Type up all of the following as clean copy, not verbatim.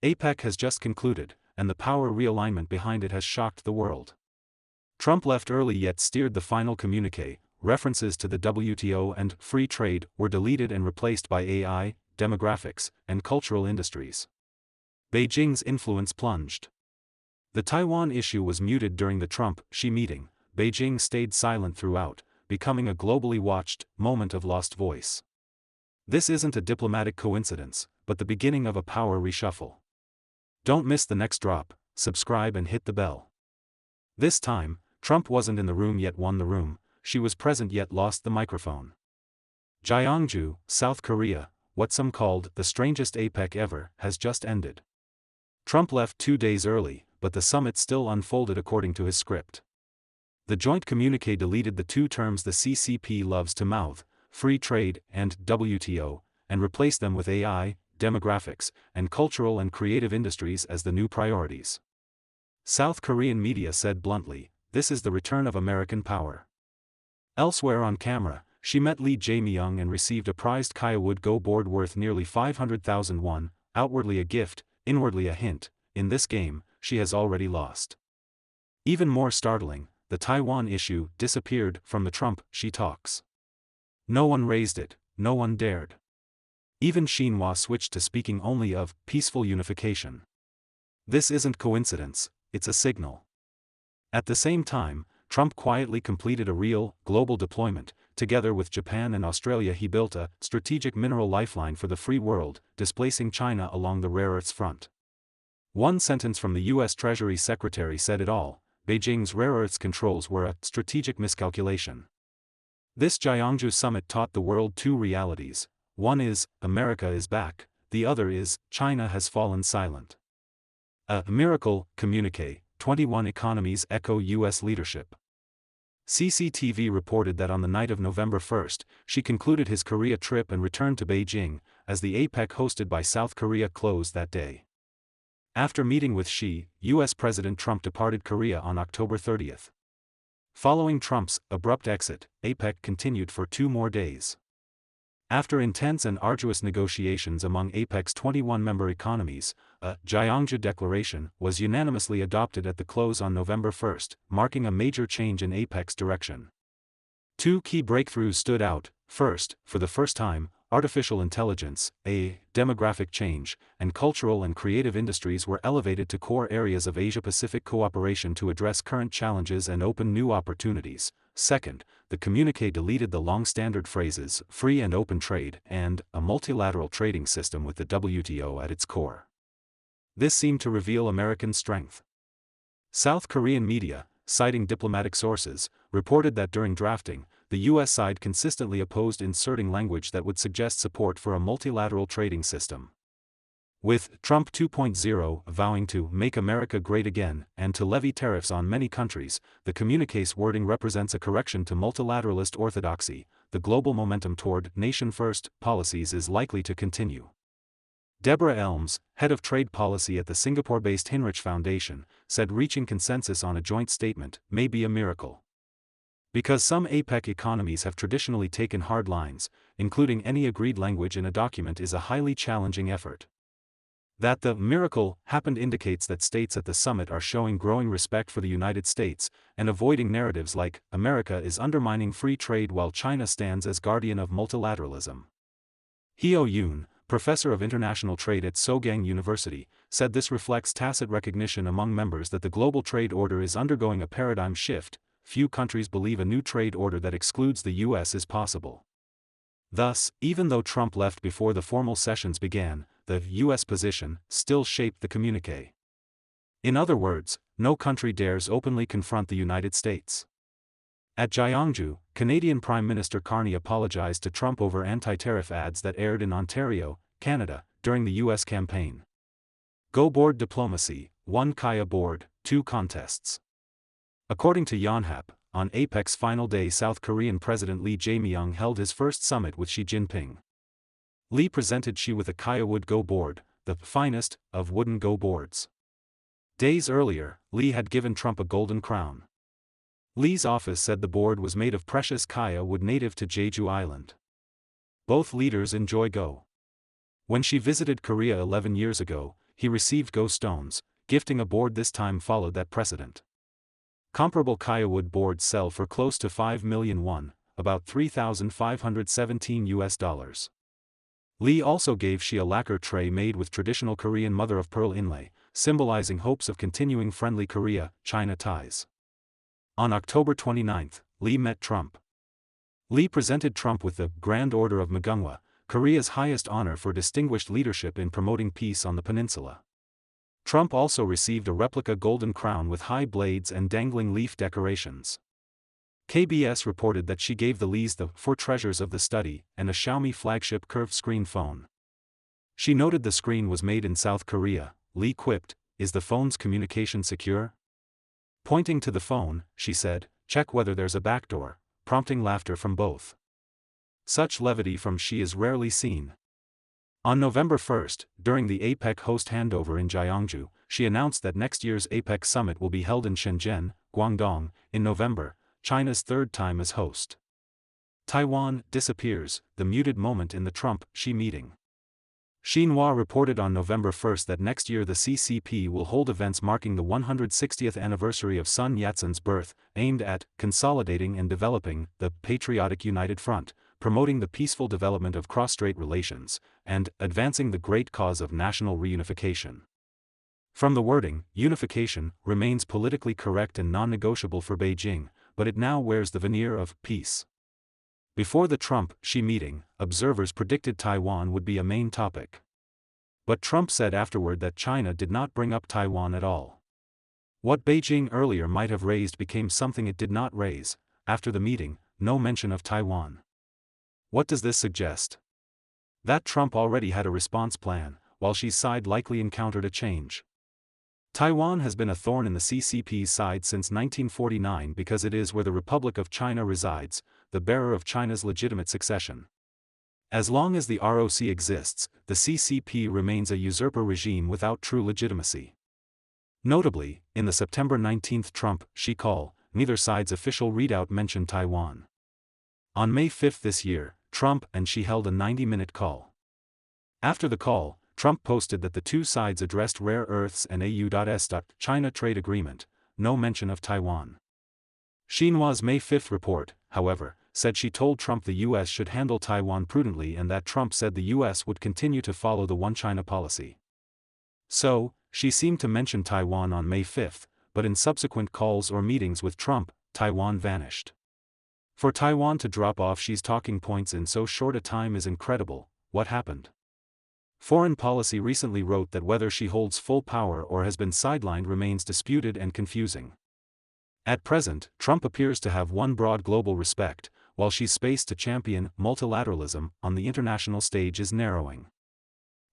APEC has just concluded, and the power realignment behind it has shocked the world. Trump left early yet steered the final communiqué. References to the WTO and free trade were deleted and replaced by AI, demographics, and cultural industries. Beijing's influence plunged. The Taiwan issue was muted during the Trump-Xi meeting. Beijing stayed silent throughout, becoming a globally watched moment of lost voice. This isn't a diplomatic coincidence, but the beginning of a power reshuffle. Don't miss the next drop, subscribe and hit the bell. This time, Trump wasn't in the room yet won the room, she was present yet lost the microphone. Gyeongju, South Korea, what some called the strangest APEC ever, has just ended. Trump left 2 days early, but the summit still unfolded according to his script. The joint communiqué deleted the two terms the CCP loves to mouth, free trade and WTO, and replaced them with AI, demographics, and cultural and creative industries as the new priorities. South Korean media said bluntly, "This is the return of American power." Elsewhere on camera, she met Lee Jae-myung and received a prized Kaya Wood Go board worth nearly 500,000 won, outwardly a gift, inwardly a hint. In this game, she has already lost. Even more startling, the Taiwan issue disappeared from the Trump-Xi talks. No one raised it, no one dared. Even Xinhua switched to speaking only of peaceful unification. This isn't coincidence, it's a signal. At the same time, Trump quietly completed a real, global deployment. Together with Japan and Australia, he built a strategic mineral lifeline for the free world, displacing China along the rare earths front. One sentence from the U.S. Treasury Secretary said it all: Beijing's rare earths controls were a strategic miscalculation. This Gyeongju summit taught the world two realities. One is, America is back, the other is, China has fallen silent. A miracle communiqué, 21 economies echo U.S. leadership. CCTV reported that on the night of November 1, Xi concluded his Korea trip and returned to Beijing, as the APEC hosted by South Korea closed that day. After meeting with Xi, U.S. President Trump departed Korea on October 30. Following Trump's abrupt exit, APEC continued for 2 more days. After intense and arduous negotiations among APEC's 21 member economies, a Gyeongju Declaration was unanimously adopted at the close on November 1, marking a major change in APEC's direction. 2 key breakthroughs stood out. First, for the first time, artificial intelligence, AI, demographic change, and cultural and creative industries were elevated to core areas of Asia-Pacific cooperation to address current challenges and open new opportunities. Second, the communiqué deleted the long-standard phrases free and open trade and a multilateral trading system with the WTO at its core. This seemed to reveal American strength. South Korean media, citing diplomatic sources, reported that during drafting, the U.S. side consistently opposed inserting language that would suggest support for a multilateral trading system. With Trump 2.0 vowing to make America great again and to levy tariffs on many countries, the communiqué's wording represents a correction to multilateralist orthodoxy. The global momentum toward nation-first policies is likely to continue. Deborah Elms, head of trade policy at the Singapore-based Hinrich Foundation, said reaching consensus on a joint statement may be a miracle. Because some APEC economies have traditionally taken hard lines, including any agreed language in a document is a highly challenging effort. That the miracle happened indicates that states at the summit are showing growing respect for the United States, and avoiding narratives like, America is undermining free trade while China stands as guardian of multilateralism. Hyo Yoon, professor of international trade at Sogang University, said this reflects tacit recognition among members that the global trade order is undergoing a paradigm shift. Few countries believe a new trade order that excludes the U.S. is possible. Thus, even though Trump left before the formal sessions began, the U.S. position still shaped the communiqué. In other words, no country dares openly confront the United States. At Gyeongju, Canadian Prime Minister Carney apologized to Trump over anti-tariff ads that aired in Ontario, Canada, during the U.S. campaign. Go board diplomacy, 1 Kaya board, 2 contests. According to Yonhap, on APEC's final day South Korean President Lee Jae-myung held his first summit with Xi Jinping. Lee presented Xi with a Kaya Wood Go board, the finest of wooden go boards. Days earlier, Lee had given Trump a golden crown. Lee's office said the board was made of precious Kaya wood native to Jeju Island. Both leaders enjoy go. When she visited Korea 11 years ago, he received Go stones. Gifting a board this time followed that precedent. Comparable Kyawood boards sell for close to 5 million won, about $3,517. Lee also gave she a lacquer tray made with traditional Korean mother-of-pearl inlay, symbolizing hopes of continuing friendly Korea-China ties. On October 29, Lee met Trump. Lee presented Trump with the Grand Order of Mugunghwa, Korea's highest honor for distinguished leadership in promoting peace on the peninsula. Trump also received a replica golden crown with high blades and dangling leaf decorations. KBS reported that she gave the Lees the 4 treasures of the study and a Xiaomi flagship curved screen phone. She noted the screen was made in South Korea. Lee quipped, "Is the phone's communication secure?" Pointing to the phone, she said, "Check whether there's a backdoor," prompting laughter from both. Such levity from she is rarely seen. On November 1, during the APEC host handover in Gyeongju, she announced that next year's APEC summit will be held in Shenzhen, Guangdong, in November, China's third time as host. Taiwan disappears, the muted moment in the Trump-Xi meeting. Xinhua reported on November 1 that next year the CCP will hold events marking the 160th anniversary of Sun Yat-sen's birth, aimed at consolidating and developing the Patriotic United Front, promoting the peaceful development of cross-strait relations, and advancing the great cause of national reunification. From the wording, unification remains politically correct and non-negotiable for Beijing, but it now wears the veneer of peace. Before the Trump-Xi meeting, observers predicted Taiwan would be a main topic. But Trump said afterward that China did not bring up Taiwan at all. What Beijing earlier might have raised became something it did not raise. After the meeting, no mention of Taiwan. What does this suggest? That Trump already had a response plan, while Xi's side likely encountered a change. Taiwan has been a thorn in the CCP's side since 1949 because it is where the Republic of China resides, the bearer of China's legitimate succession. As long as the ROC exists, the CCP remains a usurper regime without true legitimacy. Notably, in the September 19 Trump-Xi call, neither side's official readout mentioned Taiwan. On May 5 this year, Trump and Xi held a 90-minute call. After the call, Trump posted that the two sides addressed rare earths and AU.S. China trade agreement, no mention of Taiwan. Xinhua's May 5 report, however, said she told Trump the U.S. should handle Taiwan prudently and that Trump said the U.S. would continue to follow the One China policy. So, Xi seemed to mention Taiwan on May 5, but in subsequent calls or meetings with Trump, Taiwan vanished. For Taiwan to drop off Xi's talking points in so short a time is incredible. What happened? Foreign Policy recently wrote that whether Xi holds full power or has been sidelined remains disputed and confusing. At present, Trump appears to have won broad global respect, while Xi's space to champion multilateralism on the international stage is narrowing.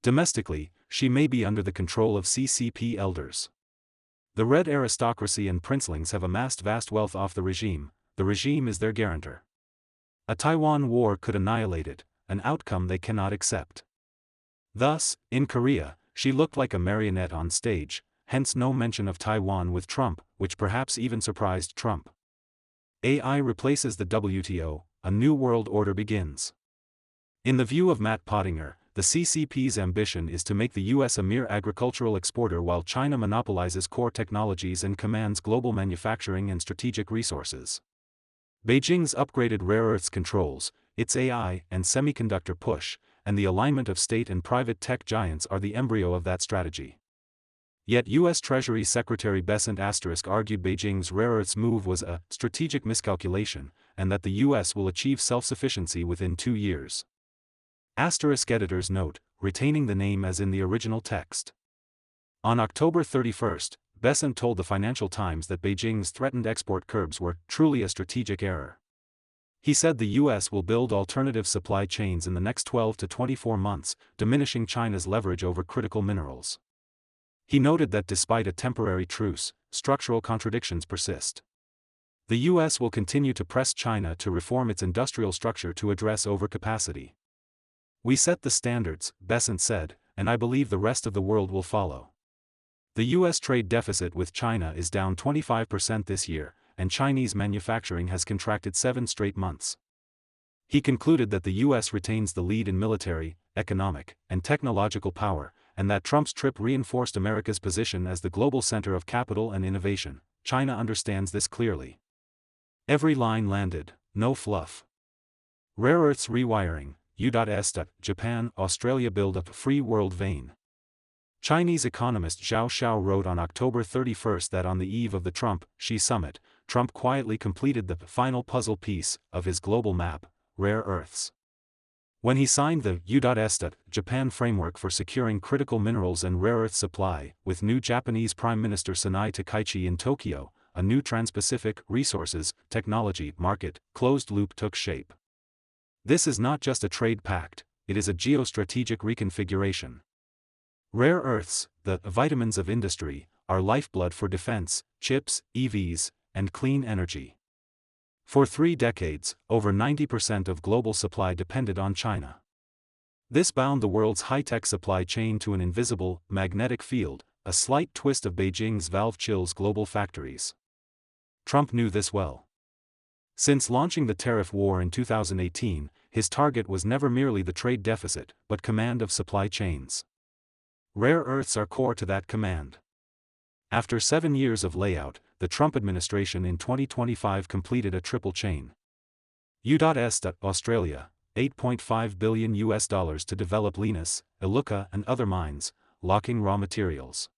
Domestically, Xi may be under the control of CCP elders. The red aristocracy and princelings have amassed vast wealth off the regime is their guarantor. A Taiwan war could annihilate it, an outcome they cannot accept. Thus, in Korea, Xi looked like a marionette on stage, hence no mention of Taiwan with Trump, which perhaps even surprised Trump. AI replaces the WTO, a new world order begins. In the view of Matt Pottinger, the CCP's ambition is to make the U.S. a mere agricultural exporter while China monopolizes core technologies and commands global manufacturing and strategic resources. Beijing's upgraded rare earths controls, its AI and semiconductor push, and the alignment of state and private tech giants are the embryo of that strategy. Yet U.S. Treasury Secretary Besant argued Beijing's rare earths move was a strategic miscalculation, and that the U.S. will achieve self-sufficiency within 2 years. Editors note, retaining the name as in the original text. On October 31, Besant told the Financial Times that Beijing's threatened export curbs were truly a strategic error. He said the U.S. will build alternative supply chains in the next 12 to 24 months, diminishing China's leverage over critical minerals. He noted that despite a temporary truce, structural contradictions persist. The U.S. will continue to press China to reform its industrial structure to address overcapacity. "We set the standards," Besant said, "and I believe the rest of the world will follow." The U.S. trade deficit with China is down 25% this year, and Chinese manufacturing has contracted 7 straight months. He concluded that the U.S. retains the lead in military, economic, and technological power, and that Trump's trip reinforced America's position as the global center of capital and innovation. China understands this clearly. Every line landed, no fluff. Rare earths rewiring, U.S. Japan, Australia build up free world vein. Chinese economist Zhao Xiao wrote on October 31 that on the eve of the Trump-Xi summit, Trump quietly completed the final puzzle piece of his global map, rare earths. When he signed the U.S. Japan framework for securing critical minerals and rare earth supply, with new Japanese Prime Minister Sanae Takaichi in Tokyo, a new Trans-Pacific resources technology market closed loop took shape. This is not just a trade pact, it is a geostrategic reconfiguration. Rare earths, the vitamins of industry, are lifeblood for defense, chips, EVs, and clean energy. For 3 decades, over 90% of global supply depended on China. This bound the world's high-tech supply chain to an invisible, magnetic field, a slight twist of Beijing's valve chills global factories. Trump knew this well. Since launching the tariff war in 2018, his target was never merely the trade deficit, but command of supply chains. Rare earths are core to that command. After 7 years of layout, the Trump administration in 2025 completed a triple chain. U.S. Australia, $8.5 billion to develop Linus, Iluka and other mines, locking raw materials.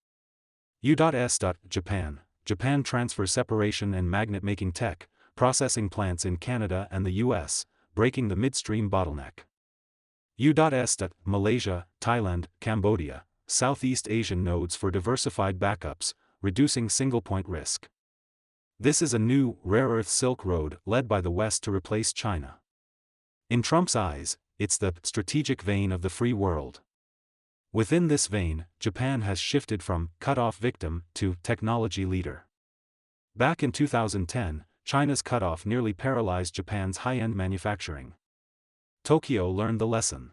U.S. Japan, Japan transfer separation and magnet-making tech, processing plants in Canada and the U.S., breaking the midstream bottleneck. U.S. Malaysia, Thailand, Cambodia, Southeast Asian nodes for diversified backups, reducing single-point risk. This is a new, rare earth Silk Road led by the West to replace China. In Trump's eyes, it's the strategic vein of the free world. Within this vein, Japan has shifted from cut-off victim to technology leader. Back in 2010, China's cutoff nearly paralyzed Japan's high-end manufacturing. Tokyo learned the lesson.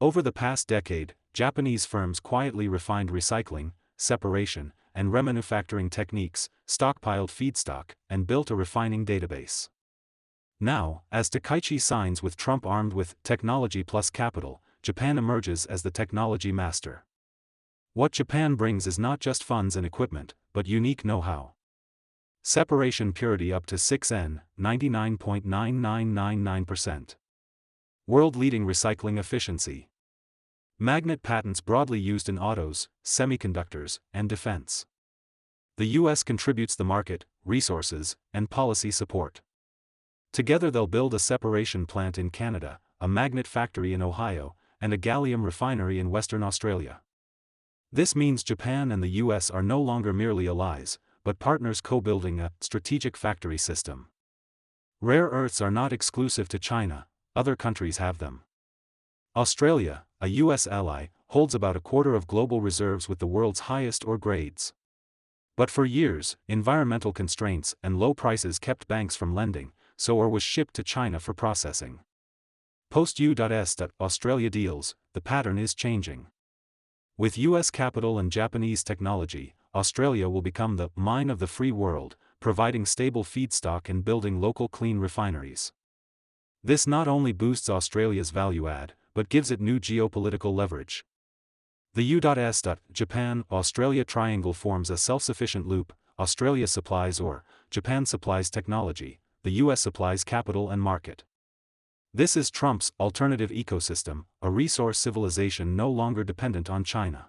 Over the past decade, Japanese firms quietly refined recycling, separation, and remanufacturing techniques, stockpiled feedstock, and built a refining database. Now, as Takaichi signs with Trump armed with technology plus capital, Japan emerges as the technology master. What Japan brings is not just funds and equipment, but unique know-how. Separation purity up to 6N, 99.9999%. World-leading recycling efficiency. Magnet patents broadly used in autos, semiconductors, and defense. The U.S. contributes the market, resources, and policy support. Together they'll build a separation plant in Canada, a magnet factory in Ohio, and a gallium refinery in Western Australia. This means Japan and the U.S. are no longer merely allies, but partners co-building a strategic factory system. Rare earths are not exclusive to China, other countries have them. Australia, a U.S. ally, holds about a quarter of global reserves with the world's highest ore grades. But for years, environmental constraints and low prices kept banks from lending, so ore was shipped to China for processing. Post-U.S. Australia deals, the pattern is changing. With U.S. capital and Japanese technology, Australia will become the mine of the free world, providing stable feedstock and building local clean refineries. This not only boosts Australia's value add, but gives it new geopolitical leverage. The U.S. Japan-Australia triangle forms a self-sufficient loop. Australia supplies ore, Japan supplies technology, the U.S. supplies capital and market. This is Trump's alternative ecosystem, a resource civilization no longer dependent on China.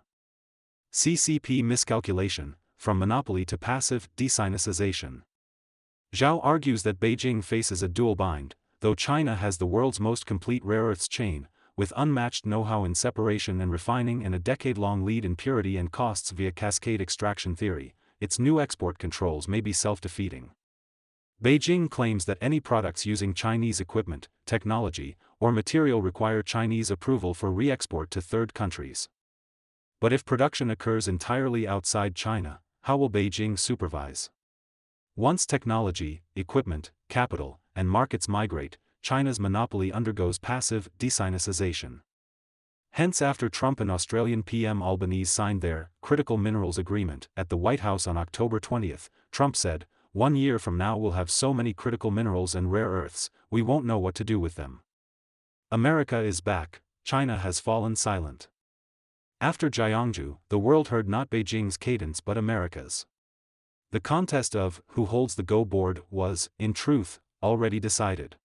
CCP miscalculation, from monopoly to passive desinicization. Zhao argues that Beijing faces a dual bind, though China has the world's most complete rare earths chain, with unmatched know-how in separation and refining and a decade-long lead in purity and costs via cascade extraction theory, its new export controls may be self-defeating. Beijing claims that any products using Chinese equipment, technology, or material require Chinese approval for re-export to third countries. But if production occurs entirely outside China, how will Beijing supervise? Once technology, equipment, capital, and markets migrate, China's monopoly undergoes passive desinicization. Hence, after Trump and Australian PM Albanese signed their critical minerals agreement at the White House on October 20, Trump said, "1 year from now we'll have so many critical minerals and rare earths, we won't know what to do with them." America is back, China has fallen silent. After Gyeongju, the world heard not Beijing's cadence but America's. The contest of who holds the go board was, in truth, already decided.